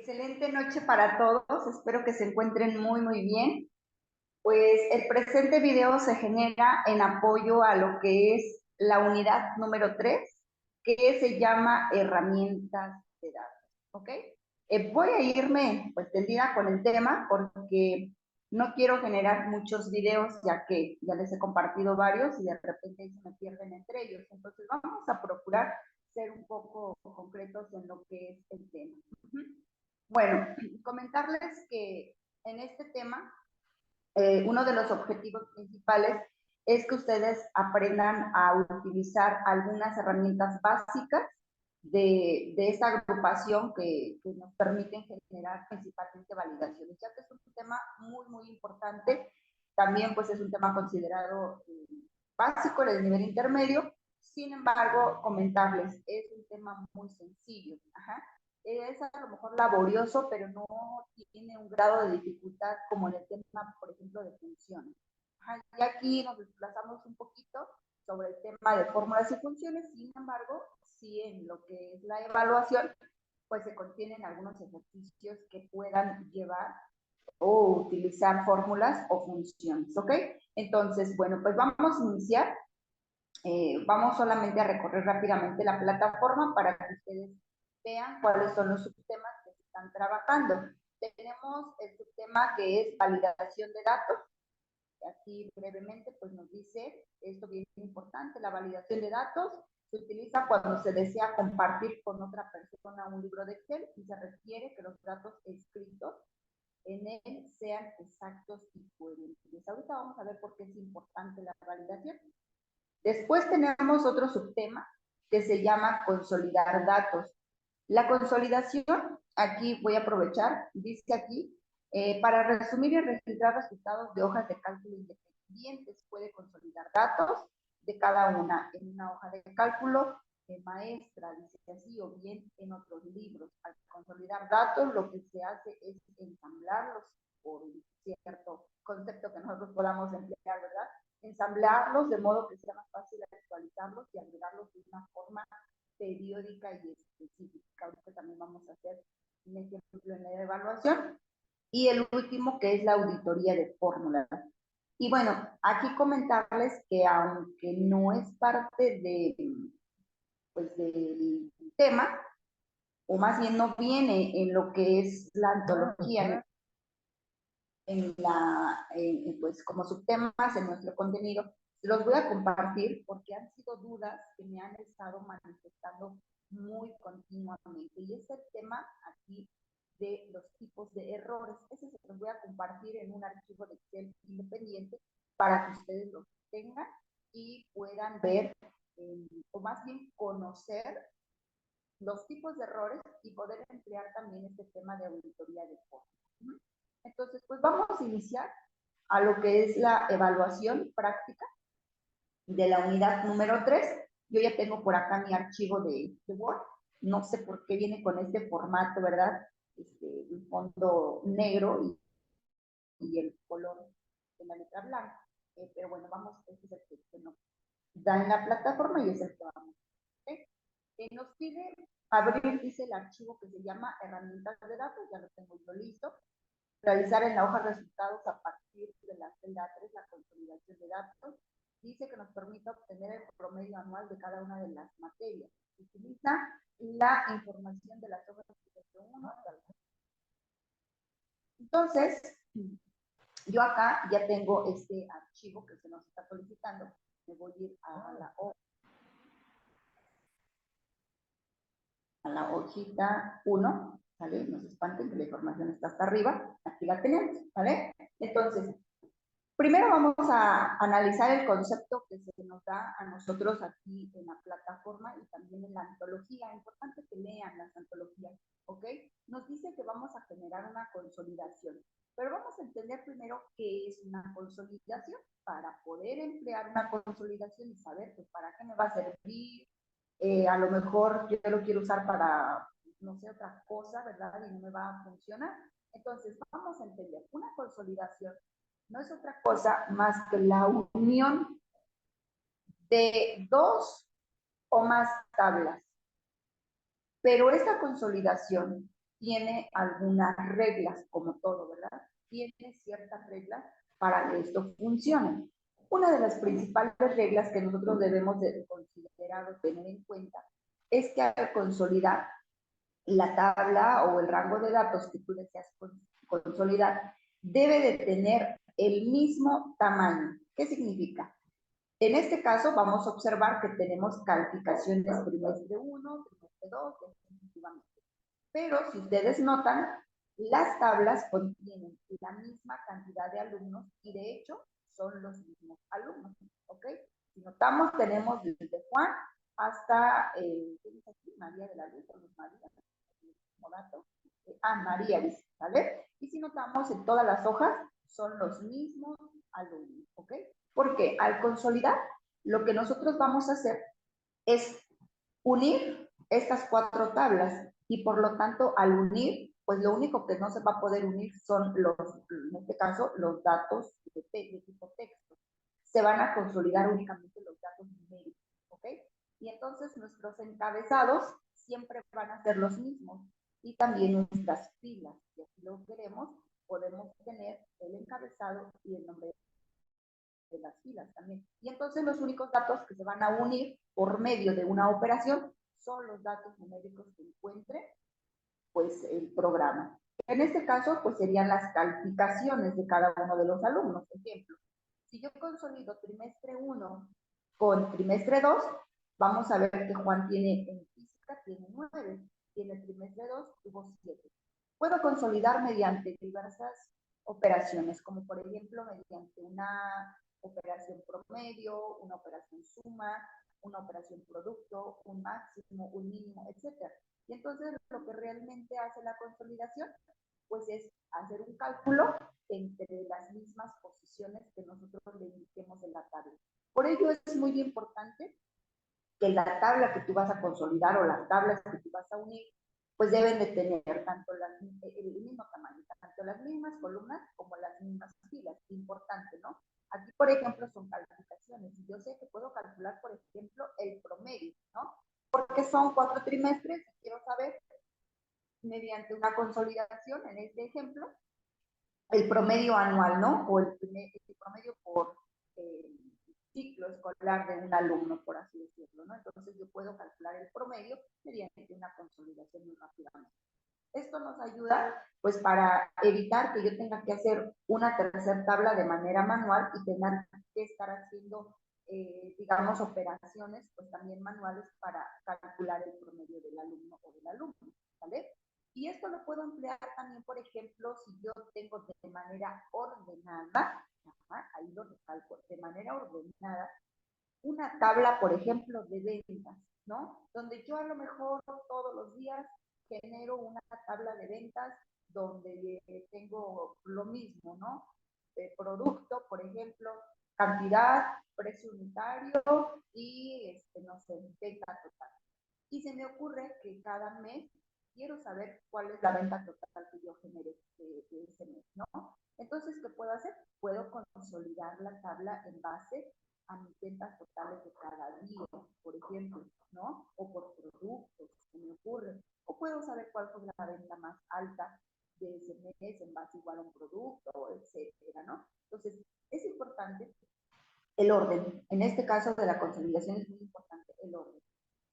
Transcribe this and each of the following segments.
Excelente noche para todos, espero que se encuentren muy bien. Pues el presente video se genera en apoyo a lo que es la unidad número 3, que se llama herramientas de datos, ¿ok? Voy a irme pues tendida con el tema porque no quiero generar muchos videos, ya que ya les he compartido varios y de repente se me pierden entre ellos. Entonces vamos a procurar ser un poco concretos en lo que es el tema. Bueno, comentarles que en este tema, uno de los objetivos principales es que ustedes aprendan a utilizar algunas herramientas básicas de esta agrupación que nos permiten generar principalmente validaciones, ya que es un tema muy importante. También pues es un tema considerado básico en el nivel intermedio. Sin embargo, comentarles, es un tema muy sencillo. Ajá. Es a lo mejor laborioso, pero no tiene un grado de dificultad como en el tema, por ejemplo, de funciones. Ajá. Y aquí nos desplazamos un poquito sobre el tema de fórmulas y funciones. Sin embargo, sí, en lo que es la evaluación, pues se contienen algunos ejercicios que puedan llevar o utilizar fórmulas o funciones, ¿ok? Entonces, bueno, pues vamos a iniciar. Vamos solamente a recorrer rápidamente la plataforma para que ustedes vean cuáles son los subtemas que se están trabajando. Tenemos el subtema que es validación de datos. Aquí brevemente pues nos dice esto bien importante: la validación de datos se utiliza cuando se desea compartir con otra persona un libro de Excel y se requiere que los datos escritos en él sean exactos y coherentes. Ahorita vamos a ver por qué es importante la validación. Después tenemos otro subtema que se llama consolidar datos. La consolidación, aquí voy a aprovechar, dice aquí, para resumir y registrar resultados de hojas de cálculo independientes, puede consolidar datos de cada una en una hoja de cálculo maestra, dice así, o bien en otros libros. Al consolidar datos, lo que se hace es ensamblarlos por cierto concepto que nosotros podamos emplear, ¿verdad? Ensamblarlos de modo que sea más fácil actualizarlos y agregarlos de una forma periódica y específica. Ahorita también vamos a hacer un ejemplo en la evaluación. Y el último, que es la auditoría de fórmulas. Y bueno, aquí comentarles que aunque no es parte pues, del tema, o más bien no viene en lo que es la antología, pues como subtemas en nuestro contenido, los voy a compartir porque han sido dudas que me han estado manifestando muy continuamente. Y es el tema aquí de los tipos de errores. Ese se los voy a compartir en un archivo de Excel independiente para que ustedes los tengan y puedan ver, o más bien conocer los tipos de errores y poder emplear también este tema de auditoría de fórmulas. Entonces, pues vamos a iniciar a lo que es la evaluación práctica de la unidad número 3. Yo ya tengo por acá mi archivo de Word. No sé por qué viene con este formato, ¿verdad? Un fondo negro y el color de la letra blanca. Pero bueno, vamos, este es el que nos da en la plataforma y es el que vamos. ¿Okay? Nos pide abrir, dice el archivo que se llama herramientas de datos, ya lo tengo yo listo. Realizar en la hoja resultados a partir de la celda 3 la consolidación de datos. Dice que nos permite obtener el promedio anual de cada una de las materias. Utiliza la información de las hojas de 1 hasta el... Entonces, yo acá ya tengo este archivo que se nos está solicitando. Me voy a ir a la hojita 1, ¿vale? No se espanten que la información está hasta arriba. Aquí la tenemos, ¿vale? Entonces, primero vamos a analizar el concepto que se nos da a nosotros aquí en la plataforma y también en la antología. Importante que lean las antologías, ¿ok? Nos dice que vamos a generar una consolidación, pero vamos a entender primero qué es una consolidación para poder emplear una consolidación y saber pues para qué me va a servir. A lo mejor yo lo quiero usar para, no sé, otra cosa, ¿verdad? Y no me va a funcionar. Entonces, vamos a entender, una consolidación no es otra cosa más que la unión de dos o más tablas. Pero esta consolidación tiene algunas reglas, como todo, ¿verdad? Tiene ciertas reglas para que esto funcione. Una de las principales reglas que nosotros debemos de considerar o tener en cuenta es que al consolidar la tabla o el rango de datos que tú deseas consolidar debe de tener el mismo tamaño. ¿Qué significa? En este caso vamos a observar que tenemos calificaciones trimestre 1, trimestre 2, definitivamente. Pero si ustedes notan, las tablas contienen la misma cantidad de alumnos y de hecho son los mismos alumnos, ¿ok? Si notamos, tenemos desde Juan hasta, ¿qué dice aquí? María de la Luz, o María, como dato. María dice, ¿vale? Y si notamos, en todas las hojas son los mismos alumnos, ¿ok? Porque al consolidar, lo que nosotros vamos a hacer es unir estas 4 tablas y por lo tanto al unir, pues lo único que no se va a poder unir son los, en este caso, los datos de tipo texto. Se van a consolidar únicamente los datos numéricos, ¿ok? Y entonces nuestros encabezados siempre van a ser los mismos y también nuestras filas. Si así lo queremos, podemos tener el encabezado y el nombre de las filas también. Y entonces los únicos datos que se van a unir por medio de una operación son los datos numéricos que encuentre pues el programa. En este caso, pues serían las calificaciones de cada uno de los alumnos. Ejemplo, si yo consolido trimestre 1 con trimestre 2, vamos a ver que Juan tiene en física, tiene 9, y en el trimestre 2 tuvo 7. Puedo consolidar mediante diversas operaciones, como por ejemplo mediante una operación promedio, una operación suma, una operación producto, un máximo, un mínimo, etcétera. Y entonces lo que realmente hace la consolidación, pues es hacer un cálculo entre las mismas posiciones que nosotros le indiquemos en la tabla. Por ello es muy importante que la tabla que tú vas a consolidar o las tablas que tú vas a unir, pues deben de tener tanto el mismo tamaño, tanto las mismas columnas como las mismas filas. Importante, ¿no? Aquí, por ejemplo, son calificaciones. Y yo sé que puedo calcular, por ejemplo, el promedio, ¿no? Porque son 4 trimestres y quiero saber, mediante una consolidación, en este ejemplo, el promedio anual, ¿no? O el promedio por eh, ciclo escolar de un alumno, por así decirlo, ¿no? Entonces yo puedo calcular el promedio mediante una consolidación muy rápidamente. Esto nos ayuda, pues, para evitar que yo tenga que hacer una tercera tabla de manera manual y tenga que estar haciendo, digamos, operaciones, pues, también manuales para calcular el promedio del alumno o del alumno, ¿vale? Y esto lo puedo emplear también, por ejemplo, si yo tengo de manera ordenada, ahí lo recalco, de manera ordenada, una tabla, por ejemplo, de ventas, ¿no? Donde yo a lo mejor todos los días genero una tabla de ventas donde tengo lo mismo, ¿no? Producto, por ejemplo, cantidad, precio unitario y, no sé, venta total. Y se me ocurre que cada mes quiero saber cuál es la venta total que yo generé de ese mes, ¿no? Entonces, ¿qué puedo hacer? Puedo consolidar la tabla en base a mis ventas totales de cada día, por ejemplo, ¿no? O por productos, se me ocurre. O puedo saber cuál fue la venta más alta de ese mes en base igual a un producto, etcétera, ¿no? Entonces, es importante el orden. En este caso de la consolidación es muy importante el orden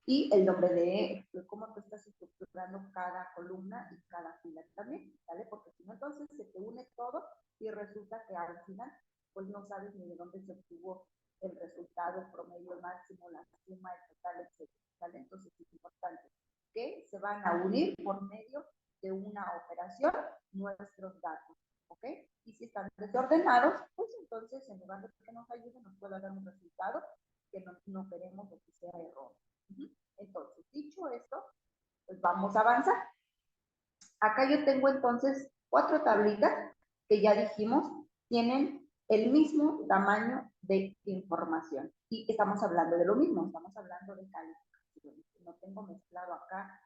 y el nombre de cómo tú estás estructurando cada columna y cada fila también, ¿vale? Porque si no, entonces se te une todo y resulta que al final, pues no sabes ni de dónde se obtuvo el resultado, el promedio máximo, la suma, el total, etcétera, ¿vale? Entonces es importante que se van a unir por medio de una operación nuestros datos, ¿ok? Y si están desordenados, pues entonces en lugar de que nos ayude, nos pueda dar un resultado que no queremos o que sea erróneo. Entonces, dicho esto, pues vamos a avanzar. Acá yo tengo entonces 4 tablitas que ya dijimos tienen el mismo tamaño de información. Y estamos hablando de lo mismo, estamos hablando de calificación. No tengo mezclado acá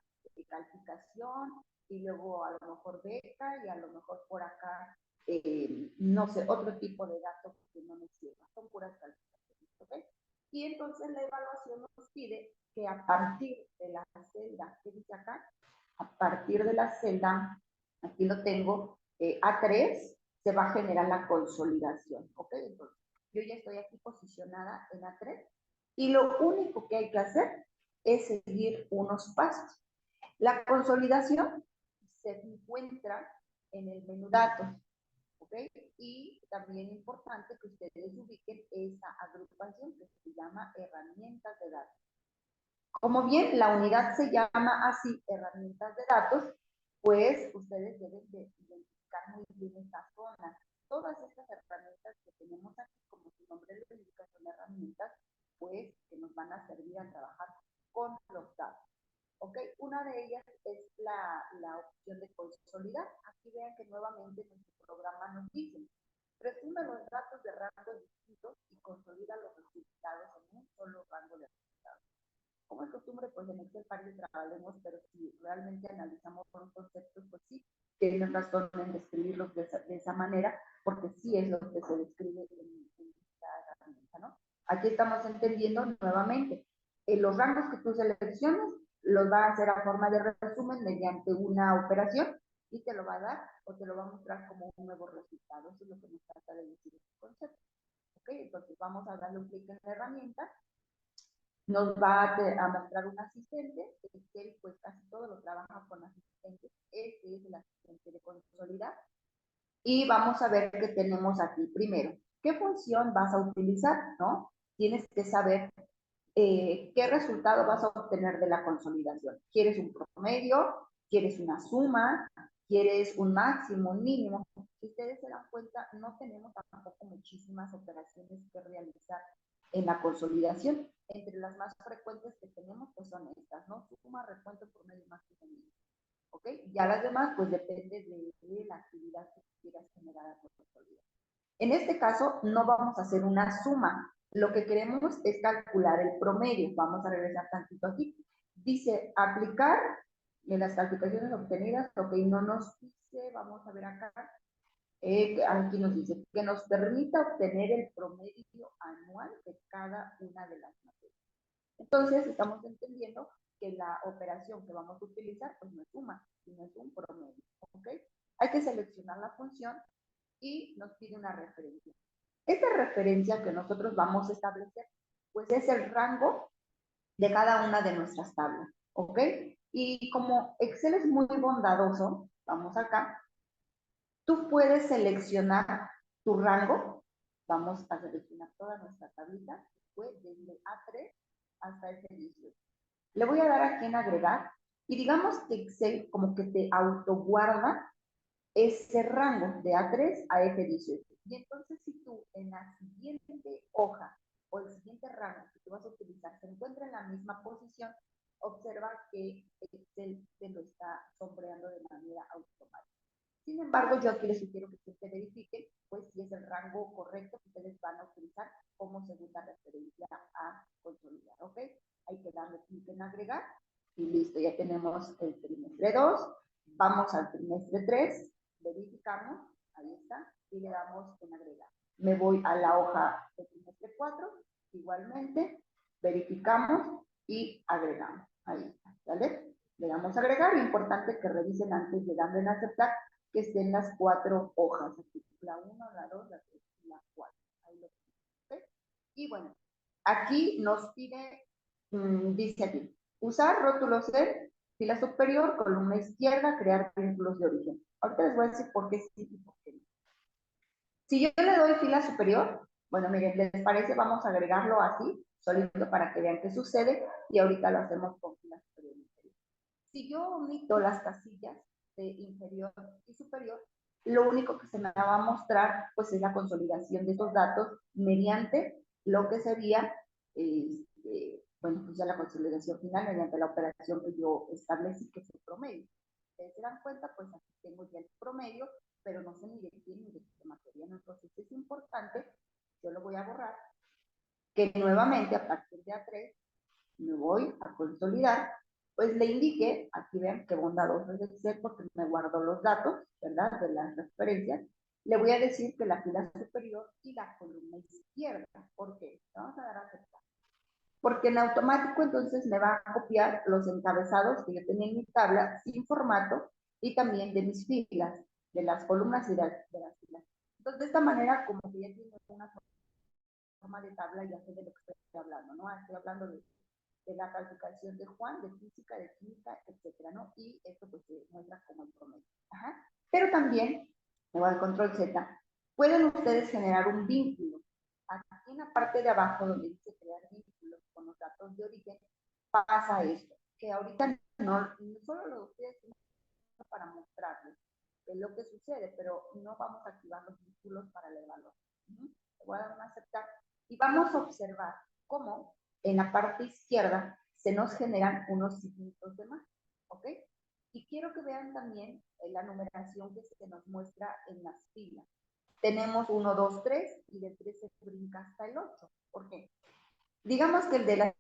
calificación y luego a lo mejor beca y a lo mejor por acá, no sé, otro tipo de datos que no me sirvan. Son puras calificaciones, ¿ok? Y entonces la evaluación nos pide que a partir de la celda que dice acá, a partir de la celda, aquí lo tengo, A3, se va a generar la consolidación, ¿ok? Entonces, yo ya estoy aquí posicionada en A3 y lo único que hay que hacer es seguir unos pasos. La consolidación se encuentra en el menú datos, ¿ok? Y también importante que ustedes ubiquen esa agrupación que se llama herramientas de datos. Como bien la unidad se llama así, herramientas de datos, pues ustedes deben de identificar muy bien esta zona. Todas estas herramientas que tenemos aquí, como su nombre lo indica, son herramientas, pues, que nos van a servir a trabajar con los datos. ¿Ok? Una de ellas es la opción de consolidar. Aquí vean que nuevamente nuestro programa nos dice, resume los datos de rangos distintos y consolida los resultados en un solo rango de resultados. Como es costumbre, pues en Excel para trabajemos, pero si realmente analizamos los conceptos, pues sí, tienen razón en describirlos de esa manera, porque sí es lo que se describe en esta herramienta, ¿no? Aquí estamos entendiendo nuevamente, los rangos que tú selecciones los va a hacer a forma de resumen mediante una operación y te lo va a dar o te lo va a mostrar como un nuevo resultado. Eso es lo que nos trata de decir este concepto. ¿Ok? Entonces vamos a darle un clic en la herramienta, nos va a mostrar un asistente, Excel pues casi todo lo trabaja con asistentes, este es el asistente de consolidar, y vamos a ver qué tenemos aquí. Primero, ¿qué función vas a utilizar? ¿No? Tienes que saber qué resultado vas a obtener de la consolidación. ¿Quieres un promedio? ¿Quieres una suma? ¿Quieres un máximo, un mínimo? Si ustedes se dan cuenta, no tenemos tampoco muchísimas operaciones que realizar en la consolidación. Entre las más frecuentes que tenemos, pues son estas, ¿no? Suma, recuento, promedio, máximo, mínimo. ¿Ok? Ya las demás, pues depende de la actividad que quieras generar a consolidar. En este caso, no vamos a hacer una suma. Lo que queremos es calcular el promedio. Vamos a regresar tantito aquí. Dice, aplicar en las calificaciones obtenidas, lo que no nos dice, vamos a ver acá, aquí nos dice que nos permita obtener el promedio anual de cada una de las materias. Entonces, estamos entendiendo que la operación que vamos a utilizar, pues no es suma, sino es un promedio. ¿Ok? Hay que seleccionar la función y nos pide una referencia. Esta referencia que nosotros vamos a establecer, pues es el rango de cada una de nuestras tablas, ¿ok? Y como Excel es muy bondadoso, vamos acá, tú puedes seleccionar tu rango, vamos a seleccionar toda nuestra tablita, fue desde A3 hasta F18. Le voy a dar aquí en agregar, y digamos que Excel como que te autoguarda ese rango de A3 a F18. Y entonces si tú en la siguiente hoja o el siguiente rango que tú vas a utilizar se encuentra en la misma posición, observa que Excel te lo está sombreando de manera automática. Sin embargo, yo aquí les sugiero que ustedes verifiquen pues si es el rango correcto que ustedes van a utilizar como segunda referencia a consolidar, ¿ok? Hay que darle clic en agregar y listo, ya tenemos el trimestre 2. Vamos al trimestre 3, verificamos, ahí está, y le damos en agregar. Me voy a la hoja del trimestre 4, igualmente, verificamos y agregamos. Ahí está, ¿vale? Le damos a agregar, importante que revisen antes de darle en aceptar que estén las 4 hojas, aquí, la 1, la 2, la 3 y la 4. Ahí lo tenemos, ¿ok? Y bueno, aquí nos pide, dice aquí, usar rótulos en fila superior, columna izquierda, crear vínculos de origen. Ahorita les voy a decir por qué sí y por qué no. Si yo le doy fila superior, bueno, miren, ¿les parece? Vamos a agregarlo así, solito para que vean qué sucede, y ahorita lo hacemos con fila superior y inferior. Si yo omito las casillas de inferior y superior, lo único que se me va a mostrar pues es la consolidación de estos datos mediante lo que sería bueno, pues ya la consolidación final mediante la operación que yo establecí, que es el promedio. Ustedes se dan cuenta, pues aquí tengo ya el promedio, pero no sé ni de quién ni de qué materia. Entonces es importante, yo lo voy a borrar, que nuevamente a partir de A3 me voy a consolidar, pues le indique, aquí ven qué bondadoso es Excel porque me guardó los datos, ¿verdad? De las referencias. Le voy a decir que la fila superior y la columna izquierda. ¿Por qué? Vamos a dar a aceptar. porque en automático entonces me va a copiar los encabezados que yo tenía en mi tabla sin formato y también de mis filas, de las columnas y de las filas. Entonces, de esta manera, como que ya tiene una forma de tabla, ya sé de lo que estoy hablando, ¿no? Estoy hablando de la calificación de Juan, de física, de química, etcétera, ¿no? Y esto pues se muestra como el promedio. Ajá. Pero también, me voy al control Z, pueden ustedes generar un vínculo. Aquí en la parte de abajo, donde dice crear vínculos con los datos de origen, pasa esto, que ahorita no solo lo ustedes para mostrarles qué es lo que sucede, pero no vamos a activar los vínculos para el valor. Le voy a dar un aceptar y vamos a observar cómo en la parte izquierda se nos generan unos signitos de más, ¿ok? Y quiero que vean también la numeración que se nos muestra en las filas. Tenemos 1, 2, 3 y de 3 se brinca hasta el 8. ¿Por qué? Digamos que el de las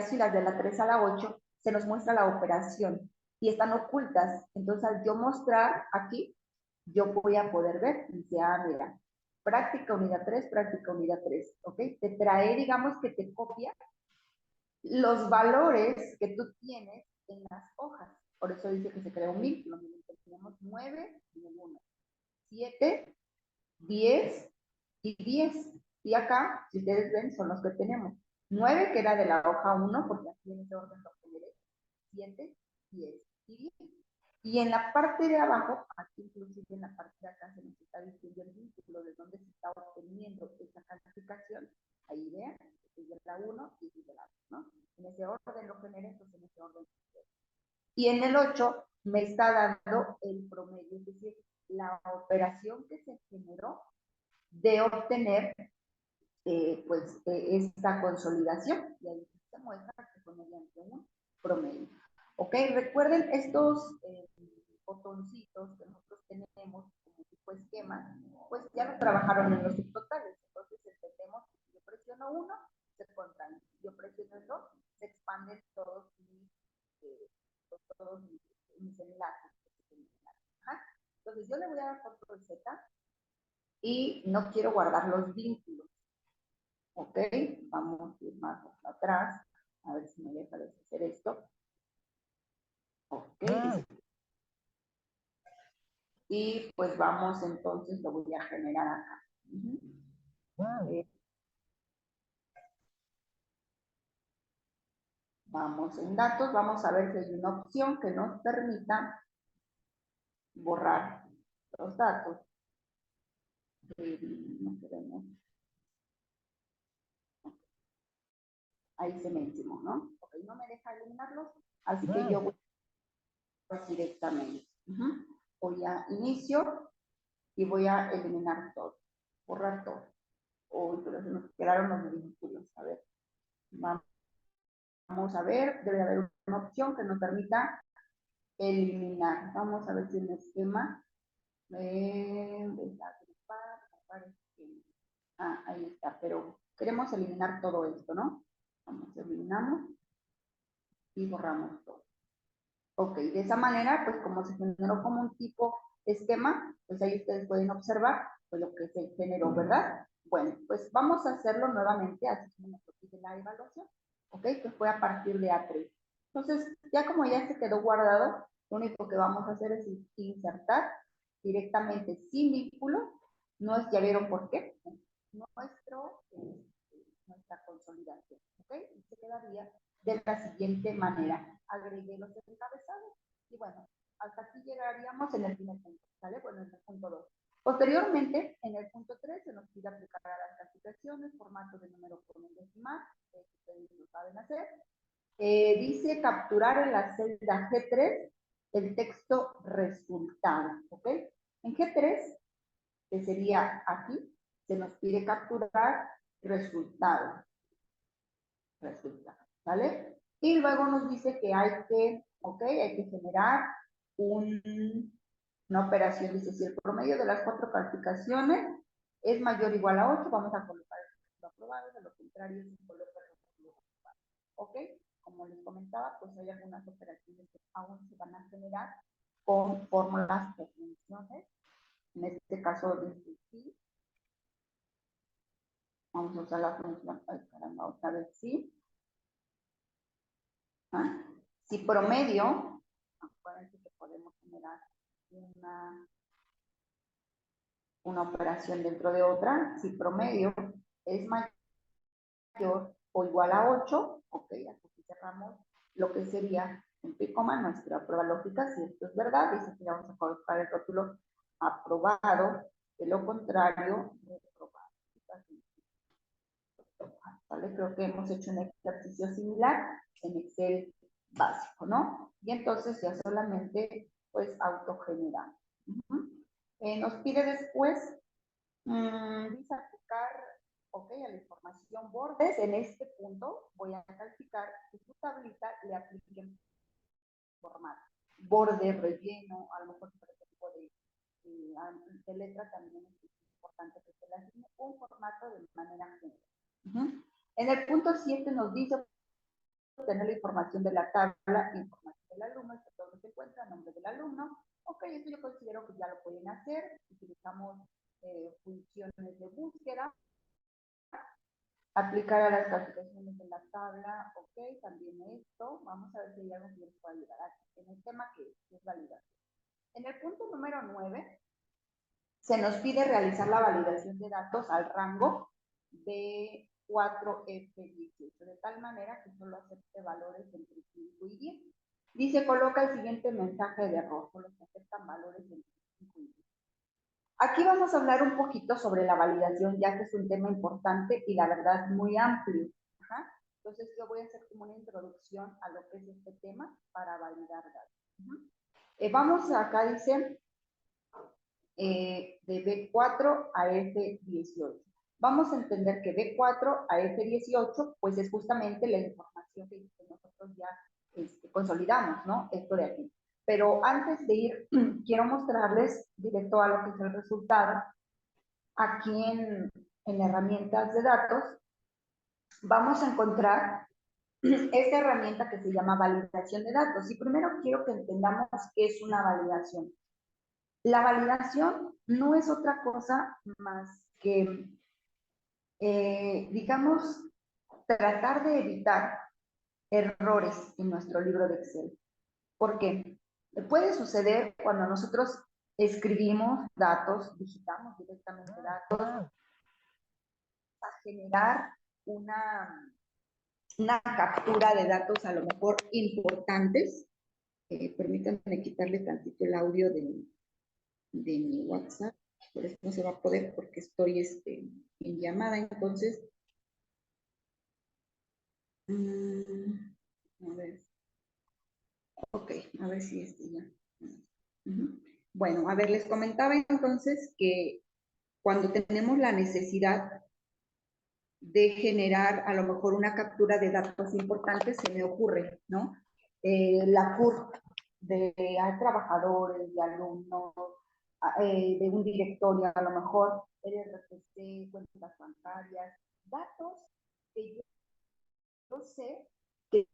filas de la 3 a la 8 se nos muestra la operación y están ocultas. Entonces, al yo mostrar aquí, yo voy a poder ver, dice, mira, práctica unidad 3, práctica unidad 3, ¿ok? Te trae, digamos que te copia los valores que tú tienes en las hojas. Por eso dice que se crea un vínculo. Tenemos 9 y 1, 7, 10 y 10. Y acá, si ustedes ven, son los que tenemos. 9 que era de la hoja 1, porque aquí en ese orden lo generé. 7, 10 y 10. Y en la parte de abajo, aquí inclusive en la parte de acá se nos está diciendo el vínculo de dónde se está obteniendo esa calificación. Ahí vean, es de la 1 y es de la 2, ¿no? En ese orden lo generé, entonces en ese orden. Y en el 8 me está dando el promedio, es decir, la operación que se generó de obtener esta consolidación. Y ahí se muestra que fue mediante un promedio. ¿Ok? Recuerden estos botoncitos que nosotros tenemos como tipo esquema, pues ya lo trabajaron en los subtotales. Entonces entendemos que si yo presiono 1, se contraen. Si yo presiono el 2, se expanden todos mis enlaces. Ajá. Entonces yo le voy a dar control Z y no quiero guardar los vínculos. Ok, vamos a ir más atrás, a ver si me deja de hacer esto. Ok, y pues vamos entonces, lo voy a generar acá. Vamos en datos, vamos a ver si hay una opción que nos permita borrar los datos. No queremos. Ahí se me encimó, ¿no? Ok, no me deja eliminarlos, así que yo voy directamente. Voy a inicio y voy a eliminar todo, borrar todo. Uy, pero se nos quedaron los vínculos. A ver, vamos a ver, debe haber una opción que nos permita eliminar. Vamos a ver si el esquema ahí está, pero queremos eliminar todo esto, ¿no? Vamos, eliminamos y borramos todo. Ok, de esa manera, pues como se generó como un tipo esquema, pues ahí ustedes pueden observar pues, lo que se generó, ¿verdad? Bueno, pues vamos a hacerlo nuevamente, así como nos pide la evaluación, ¿ok? Que fue a partir de A3. Entonces, ya como ya se quedó guardado, lo único que vamos a hacer es insertar directamente sin vínculo. No es, ya vieron por qué, nuestra consolidación, ¿ok? Y se quedaría de la siguiente manera. Agregué los encabezados y bueno, hasta aquí llegaríamos en el primer punto, ¿vale? Bueno, en el punto 2. Posteriormente, en el punto 3 se nos pide aplicar a las calificaciones, formato de número por un decimal, que ustedes lo saben hacer. Dice capturar en la celda G3 el texto resultado, ¿ok? En G3, que sería aquí, se nos pide capturar resultado, ¿vale? Y luego nos dice que hay que generar una operación, dice, si el promedio de las 4 calificaciones es mayor o igual a 8, vamos a colocar el texto aprobado, de lo contrario se coloca el texto aprobado, ¿ok? Como les comentaba, pues hay algunas operaciones que aún se van a generar con fórmulas de funciones, en este caso dice sí, Vamos a usar la función, ay, caramba, otra vez, sí. ¿Ah? Si promedio, acuérdense que podemos generar una operación dentro de otra, si promedio es mayor o igual a 8, ok, aquí cerramos lo que sería punto y coma, nuestra prueba lógica, si esto es verdad, dice que vamos a colocar el rótulo aprobado, de lo contrario, reprobado. ¿Vale? Creo que hemos hecho un ejercicio similar en Excel básico, ¿no? Y entonces ya solamente, pues, autogeneramos. Nos pide después, dice aplicar, ok, a la información bordes. En este punto voy a calificar que su tablita le apliquen formato. Borde, relleno, a lo mejor por este tipo de letra también es importante que se le asigne un formato de manera general. En el punto 7 nos dice tener la información de la tabla, información del alumno, que todo se encuentra, nombre del alumno. Ok, esto yo considero que ya lo pueden hacer. Utilizamos funciones de búsqueda. Aplicar a las calificaciones de la tabla, ok, también esto. Vamos a ver si hay algo que les pueda ayudar aquí en el tema que es validación. En el punto número 9, se nos pide realizar la validación de datos al rango B4F18, de tal manera que solo acepte valores entre 5 y 10. Dice, coloca el siguiente mensaje de error, solo se aceptan valores entre 5 y 10. Aquí vamos a hablar un poquito sobre la validación, ya que es un tema importante y la verdad muy amplio. Ajá. Entonces yo voy a hacer como una introducción a lo que es este tema para validar datos. Vamos acá, dice, de B4 a F18. Vamos a entender que B4 a F18, pues es justamente la información que nosotros ya consolidamos, ¿no? Esto de aquí. Pero antes de ir, quiero mostrarles directo a lo que es el resultado. Aquí en herramientas de datos, vamos a encontrar esta herramienta que se llama validación de datos. Y primero quiero que entendamos qué es una validación. La validación no es otra cosa más que, digamos, tratar de evitar errores en nuestro libro de Excel. ¿Por qué? Puede suceder cuando nosotros escribimos datos, digitamos directamente datos, a generar una captura de datos a lo mejor importantes. Permítanme quitarle tantito el audio de mi WhatsApp, por eso no se va a poder porque estoy en llamada, entonces, a ver, ok, a ver si ya. Bueno, a ver, les comentaba entonces que cuando tenemos la necesidad de generar a lo mejor una captura de datos importantes, se me ocurre, ¿no? La CURP de trabajadores, de alumnos, de un directorio, a lo mejor el RFC, cuentas bancarias, datos que yo sé que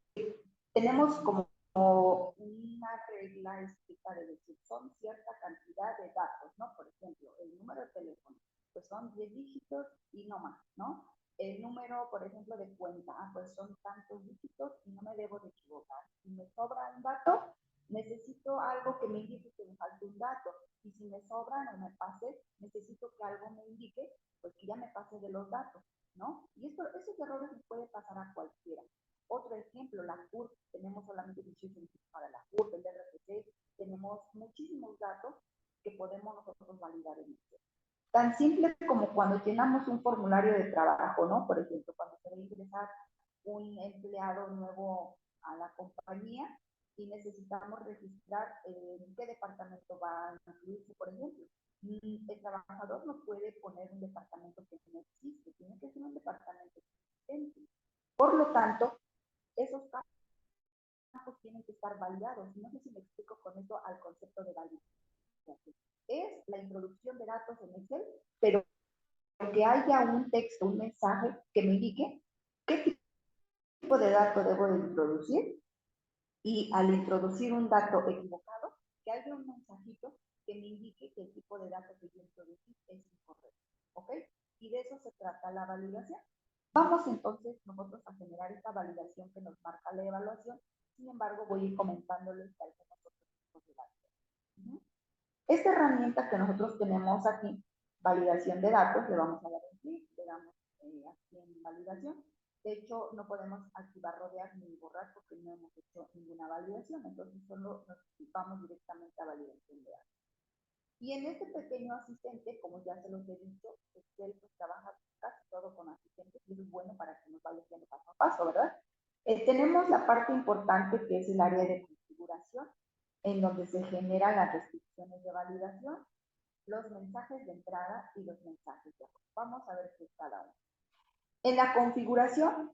tenemos como una regla escrita de decir, son cierta cantidad de datos, ¿no? Por ejemplo, el número de teléfono, pues son 10 dígitos y no más, ¿no? El número, por ejemplo, de cuenta, pues son tantos dígitos y no me debo de equivocar. Si me sobra un dato, necesito algo que me indique que me falte un dato. Y si me sobran o me pase, necesito que algo me indique, pues que ya me pase de los datos, ¿no? Y esos errores les puede pasar a cualquiera. Otro ejemplo, la CURP, tenemos solamente 18 dígitos para la CURP, el RFC, tenemos muchísimos datos que podemos nosotros validar en Excel. Tan simple como cuando llenamos un formulario de trabajo, ¿no? Por ejemplo, cuando se va a ingresar un empleado nuevo a la compañía y necesitamos registrar en qué departamento va a incluirse, por ejemplo. El trabajador no puede poner un departamento que no existe, tiene que ser un departamento existente. Por lo tanto, esos campos tienen que estar validados. No sé si me explico con eso al concepto de validación. Es la introducción de datos en Excel, pero que haya un texto, un mensaje que me indique qué tipo de dato debo de introducir y al introducir un dato equivocado, que haya un mensajito que me indique que el tipo de dato que yo introducí es incorrecto. ¿Ok? Y de eso se trata la validación. Vamos entonces nosotros a generar esta validación que nos marca la evaluación. Sin embargo, voy a ir comentándoles algunos otros tipos de validación. Esta herramienta que nosotros tenemos aquí, validación de datos, le vamos a dar un clic, le damos aquí en validación. De hecho, no podemos activar, rodear ni borrar porque no hemos hecho ninguna validación. Entonces, solo nos vamos directamente a validación de datos. Y en este pequeño asistente, como ya se los he dicho, Excel pues trabaja casi todo con asistentes y es bueno para que nos vaya haciendo paso a paso, ¿verdad? Tenemos la parte importante que es el área de configuración, en donde se generan las restricciones de validación, los mensajes de entrada y los mensajes de error. Vamos a ver qué es cada uno. En la configuración,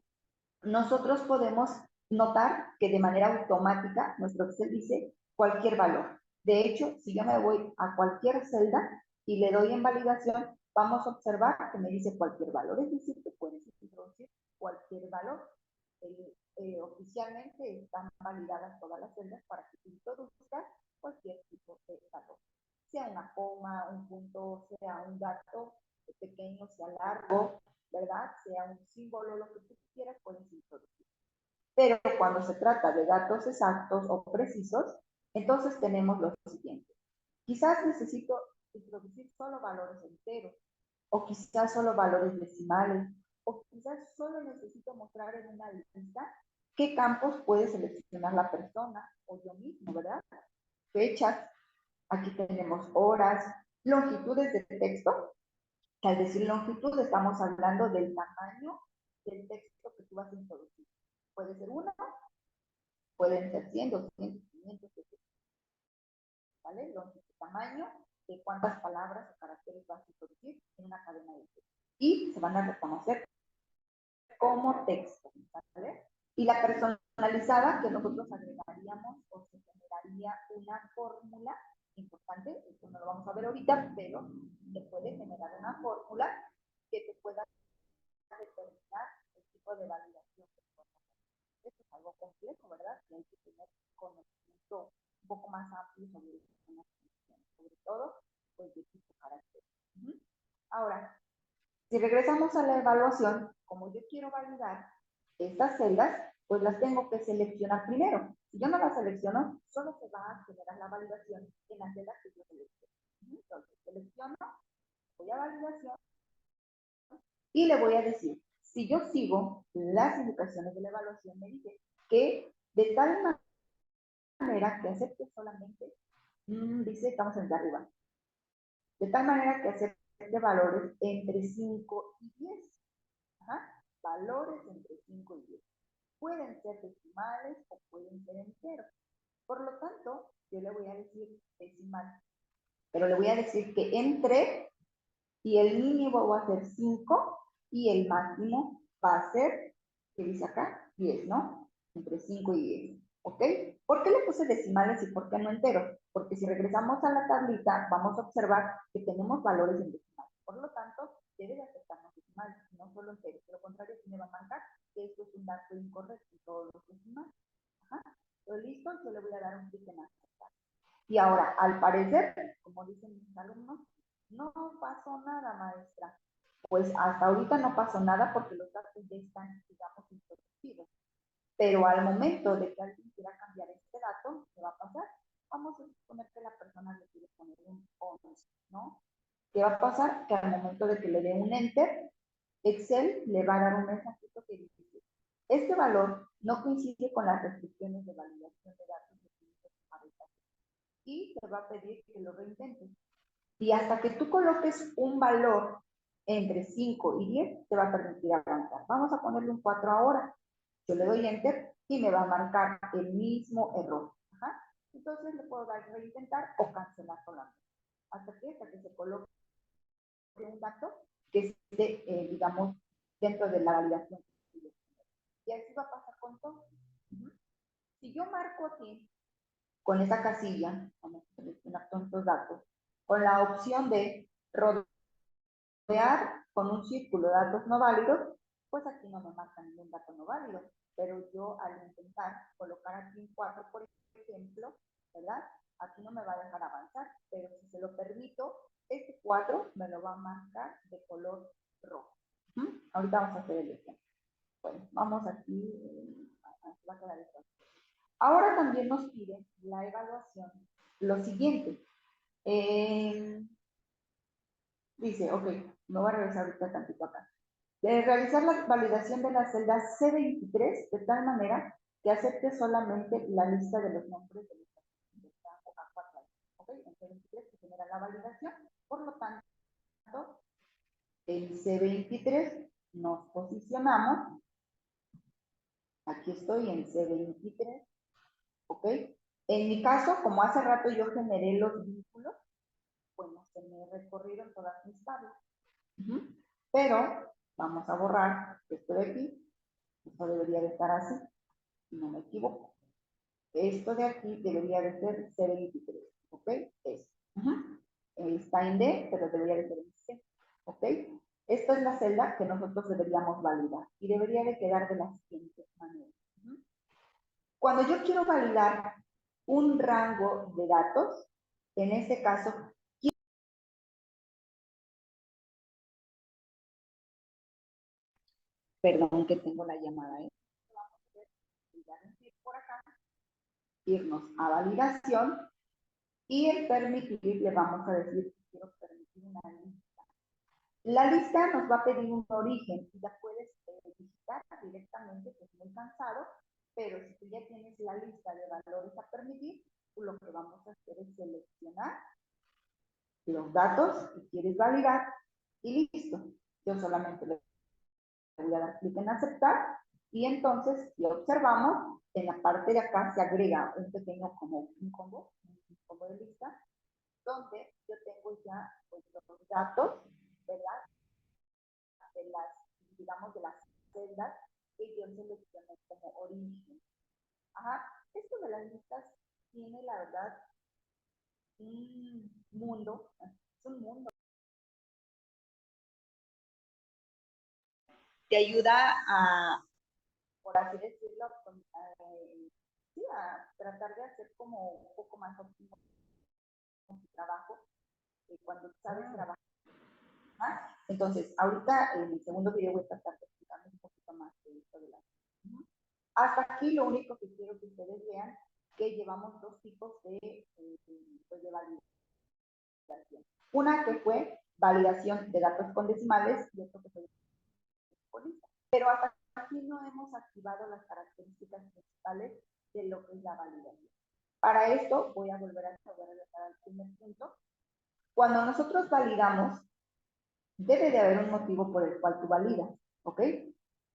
nosotros podemos notar que de manera automática nuestro Excel dice cualquier valor. De hecho, si yo me voy a cualquier celda y le doy en validación, vamos a observar que me dice cualquier valor. Es decir, que puedes introducir cualquier valor. Oficialmente están validadas todas las celdas para que tú introduzcas cualquier tipo de valor. Sea una coma, un punto, sea un dato pequeño, sea largo, ¿verdad? Sea un símbolo, lo que tú quieras, puedes introducir. Pero cuando se trata de datos exactos o precisos, entonces tenemos lo siguiente. Quizás necesito introducir solo valores enteros, o quizás solo valores decimales, o quizás solo necesito mostrar en una lista qué campos puede seleccionar la persona o yo mismo, ¿verdad? Fechas, aquí tenemos horas, longitudes de texto, que al decir longitud estamos hablando del tamaño del texto que tú vas a introducir. Puede ser una, pueden ser 100, 200, 500, 700. ¿Vale? Longitud, tamaño de cuántas palabras o caracteres vas a introducir en una cadena de texto. Y se van a reconocer como texto, ¿vale? Y la personalizada que nosotros agregaríamos o se generaría una fórmula importante, esto no lo vamos a ver ahorita, pero se puede generar una fórmula que te pueda determinar el tipo de validación que podemos hacer. Esto es algo complejo, ¿verdad? Y hay que tener conocimiento un poco más amplio sobre las funciones, sobre todo pues, de tipo carácter. Ahora, si regresamos a la evaluación, como yo quiero validar estas celdas, pues las tengo que seleccionar primero. Si yo no las selecciono, solo se va a generar la validación en las celdas que yo selecciono. Entonces, selecciono, voy a validación y le voy a decir, si yo sigo las indicaciones de la evaluación, me dice que de tal manera que acepte solamente, dice, estamos en el de arriba, de tal manera que acepte valores entre 5 y 10. Ajá. Valores entre 5 y 10. Pueden ser decimales o pueden ser enteros. Por lo tanto, yo le voy a decir decimal, pero le voy a decir que entre y el mínimo va a ser 5 y el máximo va a ser, ¿qué dice acá? 10, ¿no? Entre 5 y 10, ¿ok? ¿Por qué le puse decimales y por qué no enteros? Porque si regresamos a la tablita, vamos a observar que tenemos valores en decimales. Por lo tanto, debe de aceptarnos decimales, no solo enteros. De lo contrario, si me va a marcar que esto es un dato incorrecto en todos los decimales. Ajá. ¿Todo listo? Yo le voy a dar un clic en aceptar. Y ahora, al parecer, como dicen mis alumnos, no pasó nada, maestra. Pues hasta ahorita no pasó nada porque los datos ya están, digamos, introducidos. Pero al momento de que alguien quiera cambiar este dato, ¿qué va a pasar? Vamos a suponer que la persona le quiere poner un 11, ¿no? ¿Qué va a pasar? Que al momento de que le dé un enter, Excel le va a dar un mensajito que dice, este valor no coincide con las restricciones de validación de datos y te va a pedir que lo reintentes. Y hasta que tú coloques un valor entre 5 y 10, te va a permitir avanzar. Vamos a ponerle un 4 ahora. Yo le doy enter y me va a marcar el mismo error. Ajá. Entonces le puedo dar reintentar o cancelar solamente. Hasta que se coloque un dato que esté, digamos, dentro de la validación. Y así va a pasar con todo. Si yo marco aquí, con esa casilla, vamos a seleccionar todos los datos, con la opción de rodear con un círculo de datos no válidos, pues aquí no me marca ningún dato no válido. Pero yo al intentar colocar aquí un 4, por ejemplo, ¿verdad? Aquí no me va a dejar avanzar, pero si se lo permito, este 4 me lo va a marcar de color rojo. Ahorita vamos a hacer el ejemplo. Bueno, vamos aquí, va a quedar esto. Ahora también nos pide la evaluación lo siguiente. Dice, ok, me voy a regresar ahorita tantito acá. De realizar la validación de la celda C23 de tal manera que acepte solamente la lista de los nombres de los pacientes del campo A4. ¿Ok? En C23 se genera la validación, por lo tanto, en C23 nos posicionamos. Aquí estoy en C23. ¿Ok? En mi caso, como hace rato yo generé los vínculos, bueno, se me recorrieron todas mis tablas. Pero vamos a borrar esto de aquí. Esto debería de estar así, si no me equivoco. Esto de aquí debería de ser C23, ¿ok? Eso. Está en D, pero debería de ser en C, ¿ok? Esta es la celda que nosotros deberíamos validar y debería de quedar de la siguiente manera. Cuando yo quiero validar un rango de datos, en este caso, perdón que tengo la llamada, vamos a ir por acá, irnos a validación y el permitir le vamos a decir que quiero permitir una lista. La lista nos va a pedir un origen y la puedes digitar directamente, que es muy cansado, pero si tú ya tienes la lista de valores a permitir, lo que vamos a hacer es seleccionar los datos que quieres validar y listo. Yo solamente le voy a dar clic en aceptar y entonces, si observamos, en la parte de acá se agrega un pequeño como un combo de lista, donde yo tengo ya pues, los datos, ¿verdad? De las, digamos, de las celdas que yo seleccioné como origen. Ajá. Esto de las listas tiene, la verdad, un mundo, es un mundo. Te ayuda a, por así decirlo, sí, a tratar de hacer como un poco más óptimo tu trabajo cuando sabes trabajar. Entonces, ahorita en el segundo video voy a tratar de explicarles un poquito más de esto de la... Hasta aquí lo único que quiero que ustedes vean que llevamos dos tipos pues de validación. Una que fue validación de datos con decimales y otro que fue con lista. Pero hasta aquí no hemos activado las características principales de lo que es la validación. Para esto voy a volver a regresar al primer punto. Cuando nosotros validamos, debe de haber un motivo por el cual tú validas, ¿ok?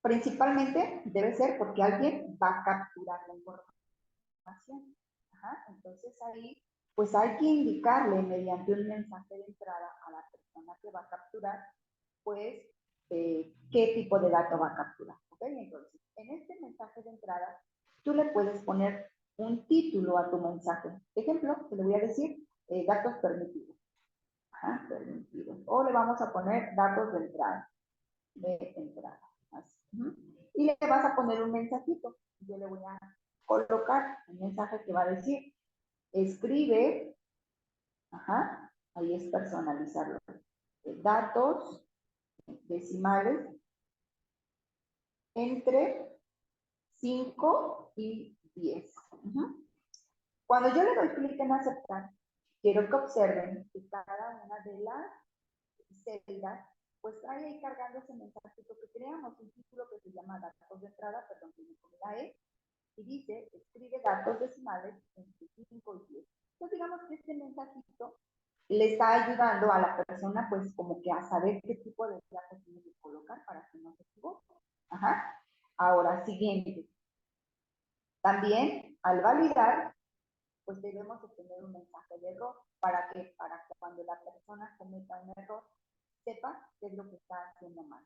Principalmente debe ser porque alguien va a capturar la información. Ajá. Entonces ahí, pues hay que indicarle mediante un mensaje de entrada a la persona que va a capturar, pues, qué tipo de dato va a capturar, ¿ok? Entonces, en este mensaje de entrada, tú le puedes poner un título a tu mensaje. Ejemplo, te le voy a decir datos permitidos. Ajá, permitidos. O le vamos a poner datos de entrada. De entrada. Así. Y le vas a poner un mensajito. Yo le voy a colocar un mensaje que va a decir, escribe, ajá, ahí es personalizarlo, datos decimales entre 5 y 10. Cuando yo le doy clic en aceptar, quiero que observen que cada una de las celdas pues trae ahí cargando ese mensajito que creamos, un título que se llama datos de entrada, perdón, que me comí la E, y dice, escribe datos decimales entre 5 y 10. Entonces digamos que este mensajito le está ayudando a la persona pues como que a saber qué tipo de datos tiene que colocar para que no se equivoque. Ajá. Ahora, siguiente. También, al validar, pues debemos de tener un mensaje de error. ¿Para qué? Para que cuando la persona cometa un error, sepa qué es lo que está haciendo mal.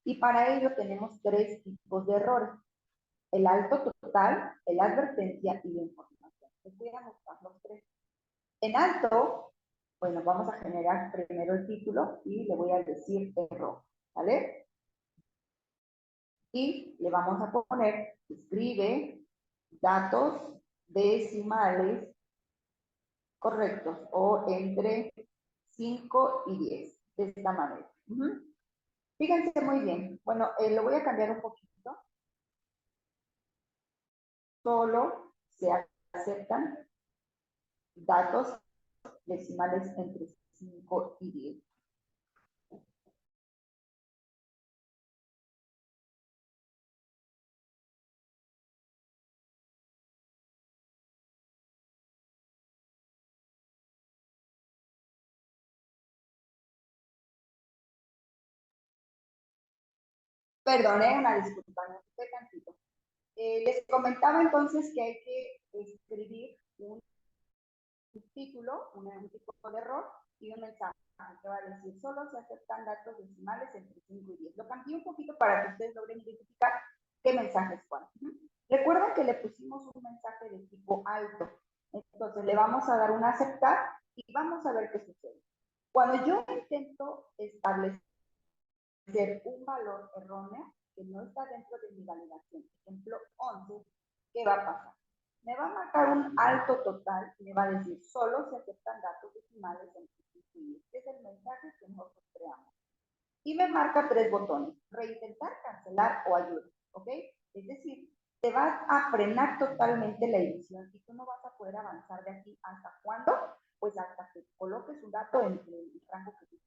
Y para ello tenemos tres tipos de errores. El alto total, el advertencia y la información. Les voy a mostrar los tres. En alto, bueno, vamos a generar primero el título y le voy a decir error, ¿vale? Y le vamos a poner, escribe datos decimales correctos o entre 5 y 10, de esta manera. Fíjense muy bien. Bueno, lo voy a cambiar un poquito. Solo se aceptan datos decimales entre 5 y 10. Perdone, una disculpa, no sé tantito. Les comentaba entonces que hay que escribir un título, un tipo de error y un mensaje que va a decir, solo se aceptan datos decimales entre 5 y 10. Lo cambié un poquito para que ustedes logren identificar qué mensaje es cuál. Recuerden que le pusimos un mensaje de tipo alto. Entonces le vamos a dar un aceptar y vamos a ver qué sucede. Cuando yo intento establecer un valor erróneo que no está dentro de mi validación, ejemplo 11, ¿qué va a pasar? Me va a marcar un alto total y me va a decir, solo se aceptan datos decimales en este es el mensaje que nosotros creamos. Y me marca 3 botones, reintentar, cancelar o ayuda, ¿ok? Es decir, te va a frenar totalmente la edición y tú no vas a poder avanzar de aquí hasta cuándo, pues hasta que coloques un dato en el rango que tú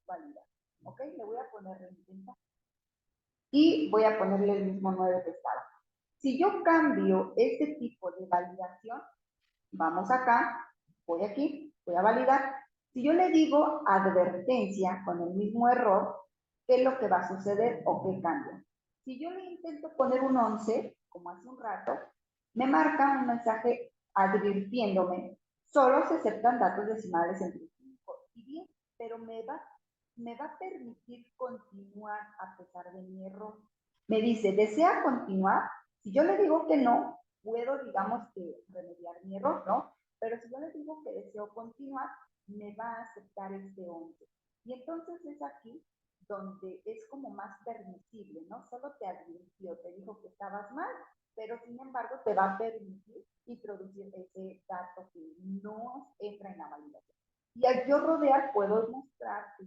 validas, ¿ok? Le voy a poner reintentar y voy a ponerle el mismo 9 que estaba. Si yo cambio este tipo de validación, vamos acá, voy aquí, voy a validar. Si yo le digo advertencia con el mismo error, ¿qué es lo que va a suceder o qué cambia? Si yo le intento poner un 11, como hace un rato, me marca un mensaje advirtiéndome, solo se aceptan datos decimales entre 5 y 10, pero me va a permitir continuar a pesar de mi error. Me dice, ¿desea continuar? Si yo le digo que no, puedo, digamos, que remediar mi error, ¿no? Pero si yo le digo que deseo continuar, me va a aceptar este 11. Y entonces es aquí donde es como más permisible, ¿no? Solo te advirtió, te dijo que estabas mal, pero sin embargo te va a permitir introducir ese dato que no entra en la validación. Y al yo rodear, puedo mostrar que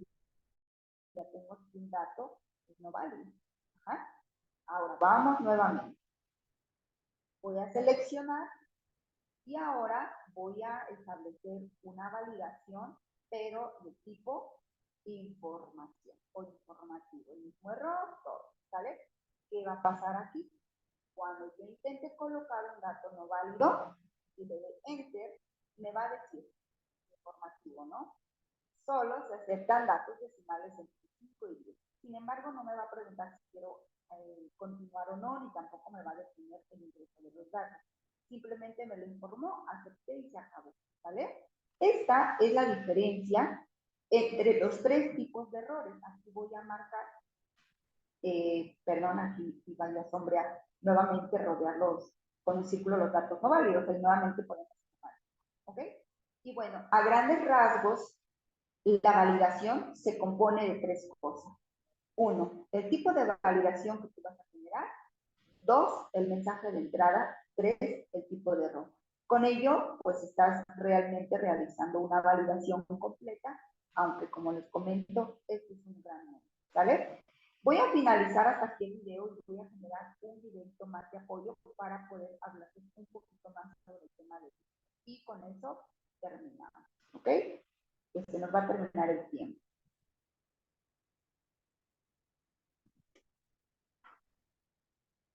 ya tengo aquí un dato que no válido. Ajá. Ahora vamos nuevamente. Voy a seleccionar y ahora voy a establecer una validación, pero de tipo información o informativo. El mismo error, todo, ¿sale? ¿Qué va a pasar aquí? Cuando yo intente colocar un dato no válido y le doy enter, me va a decir informativo, ¿no? Solo se aceptan datos decimales entre 5 y 10. Sin embargo, no me va a preguntar si quiero continuar o no, ni tampoco me va a definir el ingreso de los datos. Simplemente me lo informó, acepté y se acabó, ¿vale? Esta es la diferencia entre los 3 tipos de errores. Aquí voy a marcar, perdón, aquí vaya a sombrear, nuevamente rodearlos con un círculo los datos no válidos, y nuevamente podemos sumar, ¿ok? Y bueno, a grandes rasgos, la validación se compone de 3 cosas. 1, el tipo de validación que tú vas a generar. 2, el mensaje de entrada. 3, el tipo de error. Con ello, pues estás realmente realizando una validación completa, aunque como les comento, este es un gran número, ¿vale? Voy a finalizar hasta aquí el video y voy a generar un videito más de apoyo para poder hablarles un poquito más sobre el tema de esto. Y con eso terminamos, ¿ok? Pues se nos va a terminar el tiempo.